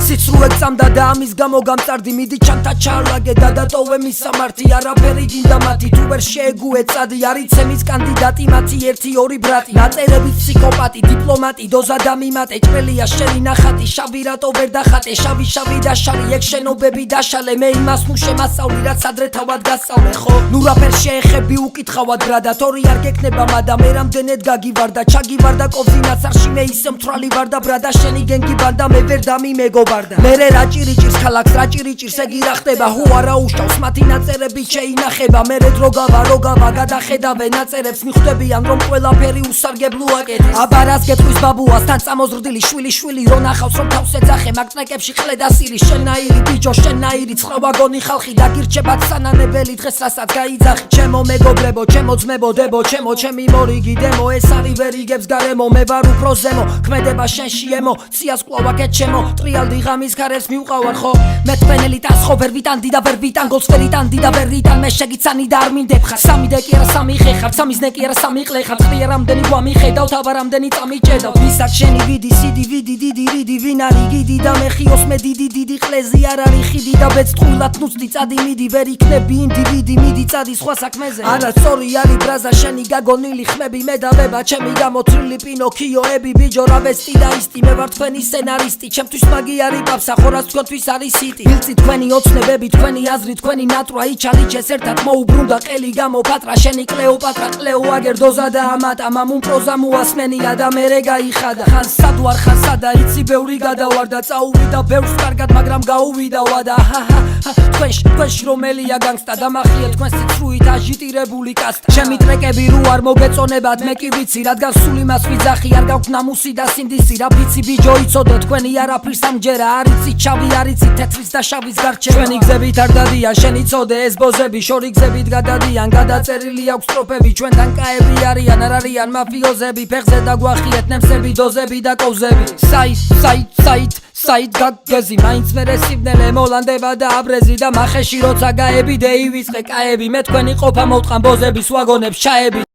სიცრუე გწამდა და ამის გამო გამწარდი მიდი ჩანთა ჩაალაგე და დატოვე მის სამართი არაფერი გინდა მათი თუ ვერ შეეგუე წადი არიცემის კანდიდატი მათი 1-2 ბრატი ნაწერები ფსიქოპატი დიპლომატი დოზა და მიმატე ჭრელია შენი ნახატი შავი რატო ვერ დახატე შავი დაშალი ეგ შენობები დაშალე მე იმას ნუ შემასწავლი რაც ადრე თავად გასწავლე ხო ნუ რაფერ შეეხები უკითხავად ბრადა თორი არ გეკნება მადა მე რამდენად გაგივარდა ჩაგივარდა კოვზინაცარში მე ისე მთვრალი ვარ და ბრადა შენი გენგი ბანდა მე ვერ დამი მეგობარდა მერე რა ჭირიჭირს ქალაქს რა ჭირიჭირს ეგი რა ხდება ჰუ არა უშავს მათი ნაწერები შეინახება მერე დროგავა გადახედავე ნაწერებს მიხვდებიან რომ ყველაფერი უსარგებლოა კეთილს აბარას გეტყვის ბაბუასთან წამოზრდილი შვილი რო ნახავს რომ თავს ეძახე მაგწნეკებში ხლე და სირი შენაირი ბიჭო შენაირი ცხრა ვაგონი ხალხი დაგირჩებათ სანანებელი დღეს რასაც გაიძახი ჩემო მეგობრებო ჩემო ძმებო დებო ჩემი მორიგი დემო ეს არის ვერ იგებს გარემო მე ვარ უფრო ზემო ქმედება შენში ემო ციას კვლავ აქეთ ჩემო ტრიალდი ღამის ქარებს მიუყავარ ხო მე თქვენელი ტას ხო ვერ ვიტანდი და ვერ ვიტანგოს ვერ იტანდი და ვერ იტან მე შეგიცანი და არ მინდებ ხარ სამი დე კი არა სამი ხე ხარ სამის ნე კი არა სამი ყლე ხარ წლი რამდენი გვამიხედავ თავა რამდენი წამიჭედავ ვისაც შენი ვიდი სიდი ვიდი დიდი რიდი ვინ არის გიდი და მე ხიოს მე დიდი ყლეზე არ არის ხიდი და ბეც ტყუილად ნუცდი წადი მიდი ვერ იქნები ინდივიდი მიდი წადი სხვა საქმეზე არა სწორი არის ბრაზა შენი გაგონილი ხმები მე დავება ჩემი გამოთვლილი პინოქიოები ბიჯო რა ვესტი და ისტი მე ვარ თქვენი სცენარისტი ჩემთვის მაგი არის პაპსა ხო რას თქვენთვის არის სიტი ფილცი თქვენი ოცნებები თქვენი აზრი თქვენი ნატრა იჩალიჩეს ერთად მოუბრუნდა ყელი გამოფატრა შენი კლეოპატრა ყლეო აგერ დოზა და ამატა მამუნ პროზა მოასმენია და მერე გაიხადა ხან სადوار ხან სადა იცი ბევრი გადავარდა წაუვიდა ბევრს კარგად მაგრამ გაუვიდა ვადა თქვენში რომელია განგსტა დამახია თქვენ სიცრუით აჟიტირებული კასტა ჩემი ტრეკები რო არ მოგეწონებათ მე კი ვიცი რადგან სულ იმას ვიძახი არ გაქვთ ნამუსი და სინდისი რა ვიცი ბიჯო იცოდე თქვენი არაფრის ამჯერა არიცი ჩავი არიცი თეთრის და შავის გარჩევა ჩვენი გზებით არ დადიან შენი წოდე ეს ბოზები შორი გზებით გადადიან გადაწერილი აქვს სტროფები ჩვენთან კაები არიან არ არიან მაფიოზები ფეხზე დაგვახიეთ ნემსები დოზები და კოვზები საით გაგეზი მაინც მერე სიბნელე მოლანდება და აბრეზი და მახეში როცა გაები დეივიწყე კაები მე თქვენი ყოფა მოვტყან ბოზების ვაგონებს ჩაები